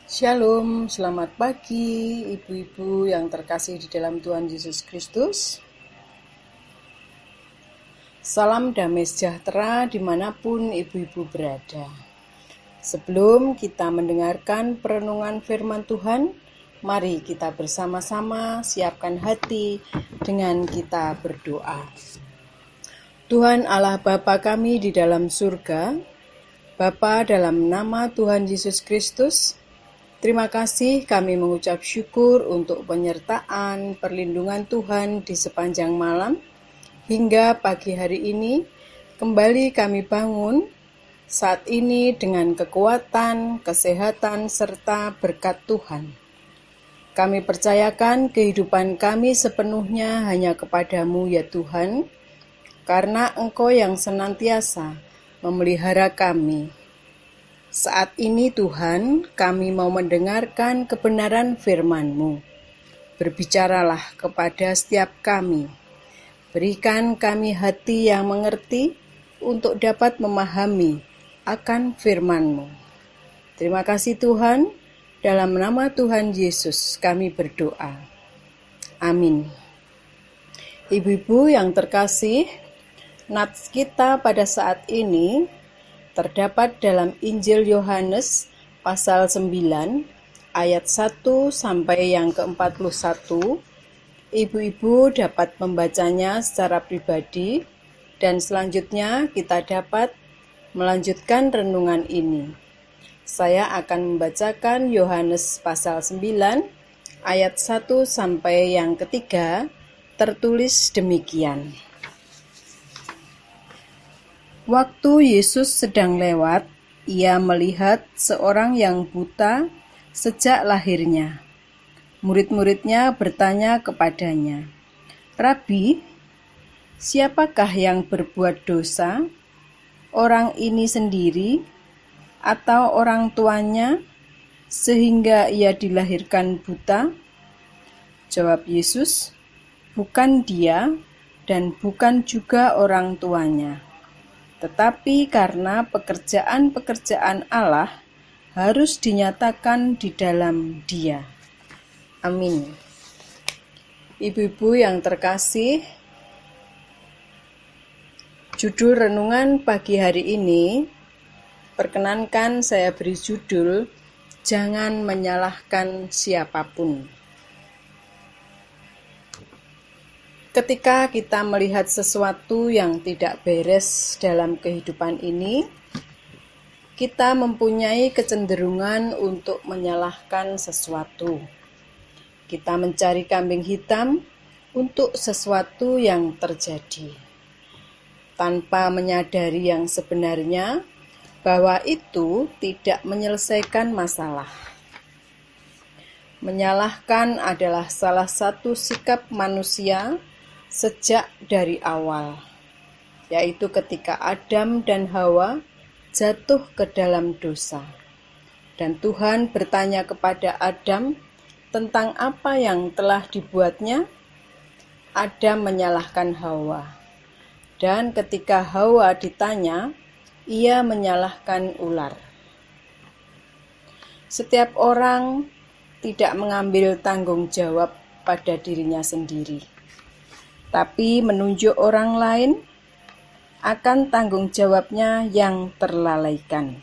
Shalom, selamat pagi ibu-ibu yang terkasih di dalam Tuhan Yesus Kristus. Salam damai sejahtera dimanapun ibu-ibu berada. Sebelum kita mendengarkan perenungan firman Tuhan, mari kita bersama-sama siapkan hati dengan kita berdoa. Tuhan Allah Bapa kami di dalam surga, Bapa dalam nama Tuhan Yesus Kristus, terima kasih kami mengucap syukur untuk penyertaan, perlindungan Tuhan di sepanjang malam. Hingga pagi hari ini, kembali kami bangun saat ini dengan kekuatan, kesehatan, serta berkat Tuhan. Kami percayakan kehidupan kami sepenuhnya hanya kepadamu ya Tuhan, karena Engkau yang senantiasa memelihara kami. Saat ini Tuhan, kami mau mendengarkan kebenaran firman-Mu. Berbicaralah kepada setiap kami. Berikan kami hati yang mengerti untuk dapat memahami akan firman-Mu. Terima kasih Tuhan, dalam nama Tuhan Yesus kami berdoa. Amin. Ibu-ibu yang terkasih, nats kita pada saat ini terdapat dalam Injil Yohanes pasal 9 ayat 1 sampai yang ke-41. Ibu-ibu dapat membacanya secara pribadi dan selanjutnya kita dapat melanjutkan renungan ini. Saya akan membacakan Yohanes pasal 9 ayat 1 sampai yang ketiga, tertulis demikian. Waktu Yesus sedang lewat, ia melihat seorang yang buta sejak lahirnya. Murid-muridnya bertanya kepadanya, "Rabi, siapakah yang berbuat dosa, orang ini sendiri atau orang tuanya, sehingga ia dilahirkan buta?" Jawab Yesus, "Bukan dia dan bukan juga orang tuanya. Tetapi karena pekerjaan-pekerjaan Allah harus dinyatakan di dalam Dia." Amin. Ibu-ibu yang terkasih, judul renungan pagi hari ini, perkenankan saya beri judul, "Jangan menyalahkan siapapun." Ketika kita melihat sesuatu yang tidak beres dalam kehidupan ini, kita mempunyai kecenderungan untuk menyalahkan sesuatu. Kita mencari kambing hitam untuk sesuatu yang terjadi, tanpa menyadari yang sebenarnya bahwa itu tidak menyelesaikan masalah. Menyalahkan adalah salah satu sikap manusia sejak dari awal, yaitu ketika Adam dan Hawa jatuh ke dalam dosa. Dan Tuhan bertanya kepada Adam tentang apa yang telah dibuatnya. Adam menyalahkan Hawa. Dan ketika Hawa ditanya, ia menyalahkan ular. Setiap orang tidak mengambil tanggung jawab pada dirinya sendiri, tapi menunjuk orang lain akan tanggung jawabnya yang terlalaikan.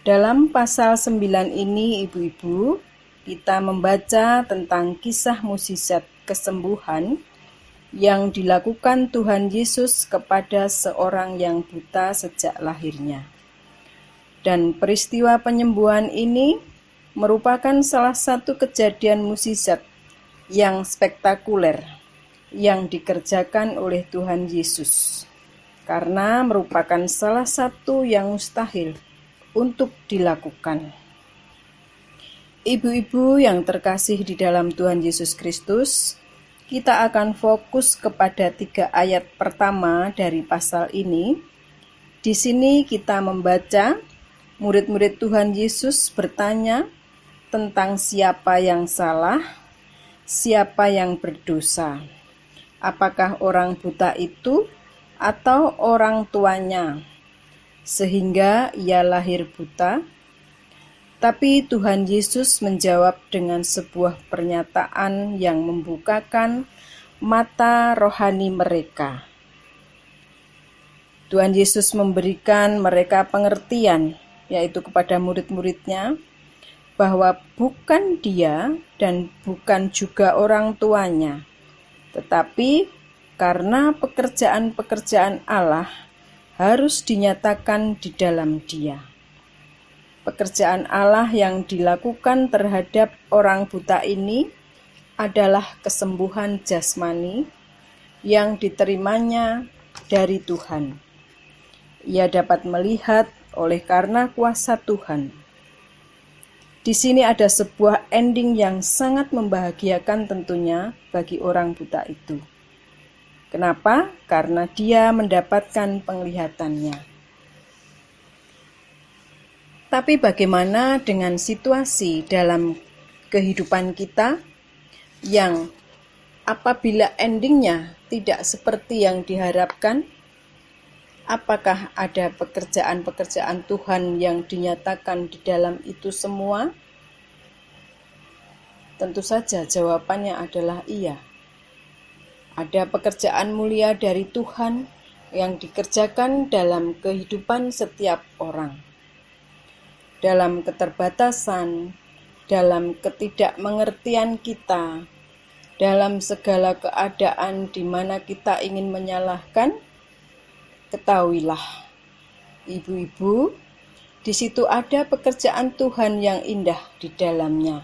Dalam pasal 9 ini, ibu-ibu, kita membaca tentang kisah mukjizat kesembuhan yang dilakukan Tuhan Yesus kepada seorang yang buta sejak lahirnya. Dan peristiwa penyembuhan ini merupakan salah satu kejadian mukjizat yang spektakuler yang dikerjakan oleh Tuhan Yesus, karena merupakan salah satu yang mustahil untuk dilakukan. Ibu-ibu yang terkasih di dalam Tuhan Yesus Kristus, kita akan fokus kepada 3 ayat pertama dari pasal ini. Di sini kita membaca murid-murid Tuhan Yesus bertanya tentang siapa yang salah, siapa yang berdosa. Apakah orang buta itu atau orang tuanya, sehingga ia lahir buta? Tapi Tuhan Yesus menjawab dengan sebuah pernyataan yang membukakan mata rohani mereka. Tuhan Yesus memberikan mereka pengertian, yaitu kepada murid-muridnya, bahwa bukan dia dan bukan juga orang tuanya, tetapi karena pekerjaan-pekerjaan Allah harus dinyatakan di dalam dia. Pekerjaan Allah yang dilakukan terhadap orang buta ini adalah kesembuhan jasmani yang diterimanya dari Tuhan. Ia dapat melihat oleh karena kuasa Tuhan. Di sini ada sebuah ending yang sangat membahagiakan tentunya bagi orang buta itu. Kenapa? Karena dia mendapatkan penglihatannya. Tapi bagaimana dengan situasi dalam kehidupan kita yang apabila endingnya tidak seperti yang diharapkan? Apakah ada pekerjaan-pekerjaan Tuhan yang dinyatakan di dalam itu semua? Tentu saja jawabannya adalah iya. Ada pekerjaan mulia dari Tuhan yang dikerjakan dalam kehidupan setiap orang. Dalam keterbatasan, dalam ketidakmengertian kita, dalam segala keadaan di mana kita ingin menyalahkan, ketahuilah, ibu-ibu, di situ ada pekerjaan Tuhan yang indah di dalamnya.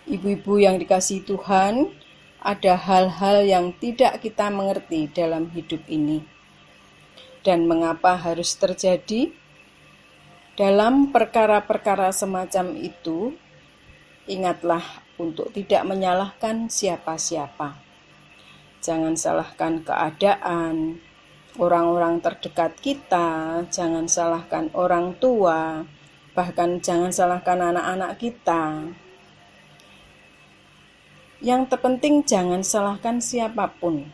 Ibu-ibu yang dikasihi Tuhan, ada hal-hal yang tidak kita mengerti dalam hidup ini. Dan mengapa harus terjadi? Dalam perkara-perkara semacam itu, ingatlah untuk tidak menyalahkan siapa-siapa. Jangan salahkan keadaan, orang-orang terdekat kita, jangan salahkan orang tua, bahkan jangan salahkan anak-anak kita. Yang terpenting jangan salahkan siapapun,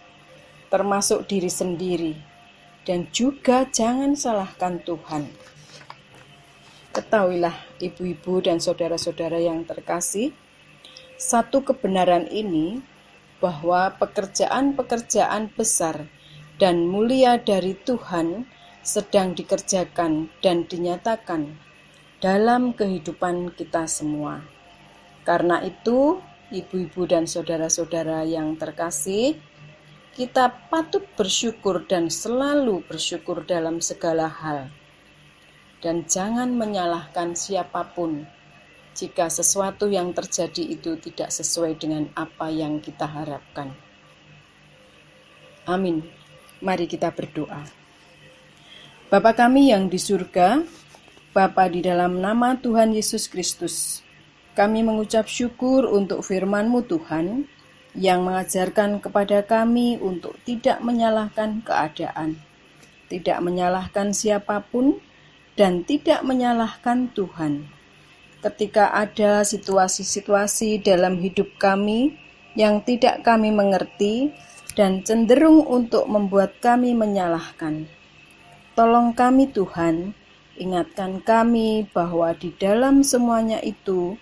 termasuk diri sendiri, dan juga jangan salahkan Tuhan. Ketahuilah ibu-ibu dan saudara-saudara yang terkasih, satu kebenaran ini bahwa pekerjaan-pekerjaan besar dan mulia dari Tuhan sedang dikerjakan dan dinyatakan dalam kehidupan kita semua. Karena itu, ibu-ibu dan saudara-saudara yang terkasih, kita patut bersyukur dan selalu bersyukur dalam segala hal. Dan jangan menyalahkan siapapun jika sesuatu yang terjadi itu tidak sesuai dengan apa yang kita harapkan. Amin. Mari kita berdoa. Bapa kami yang di surga, Bapa di dalam nama Tuhan Yesus Kristus, kami mengucap syukur untuk firman-Mu Tuhan, yang mengajarkan kepada kami untuk tidak menyalahkan keadaan, tidak menyalahkan siapapun, dan tidak menyalahkan Tuhan. Ketika ada situasi-situasi dalam hidup kami yang tidak kami mengerti dan cenderung untuk membuat kami menyalahkan, tolong kami Tuhan, ingatkan kami bahwa di dalam semuanya itu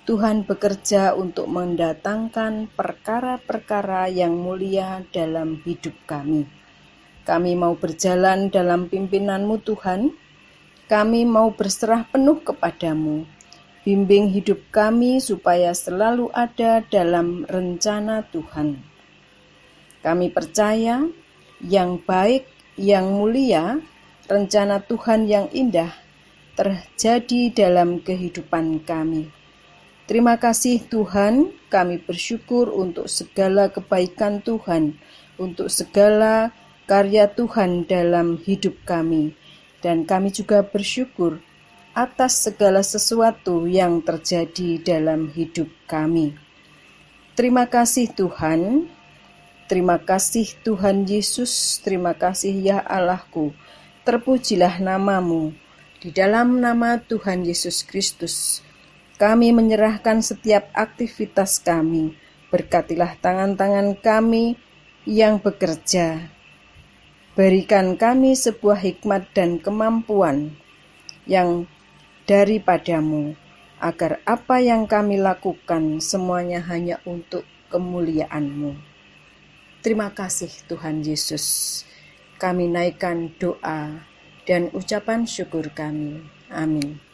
Tuhan bekerja untuk mendatangkan perkara-perkara yang mulia dalam hidup kami. Kami mau berjalan dalam pimpinan-Mu Tuhan. Kami mau berserah penuh kepadamu. Bimbing hidup kami supaya selalu ada dalam rencana Tuhan. Kami percaya yang baik, yang mulia, rencana Tuhan yang indah terjadi dalam kehidupan kami. Terima kasih Tuhan, kami bersyukur untuk segala kebaikan Tuhan, untuk segala karya Tuhan dalam hidup kami. Dan kami juga bersyukur atas segala sesuatu yang terjadi dalam hidup kami. Terima kasih Tuhan, terima kasih Tuhan Yesus, terima kasih ya Allahku. Terpujilah nama-Mu, di dalam nama Tuhan Yesus Kristus. Kami menyerahkan setiap aktivitas kami. Berkatilah tangan-tangan kami yang bekerja. Berikan kami sebuah hikmat dan kemampuan yang daripadamu, agar apa yang kami lakukan semuanya hanya untuk kemuliaan-Mu. Terima kasih Tuhan Yesus. Kami naikkan doa dan ucapan syukur kami. Amin.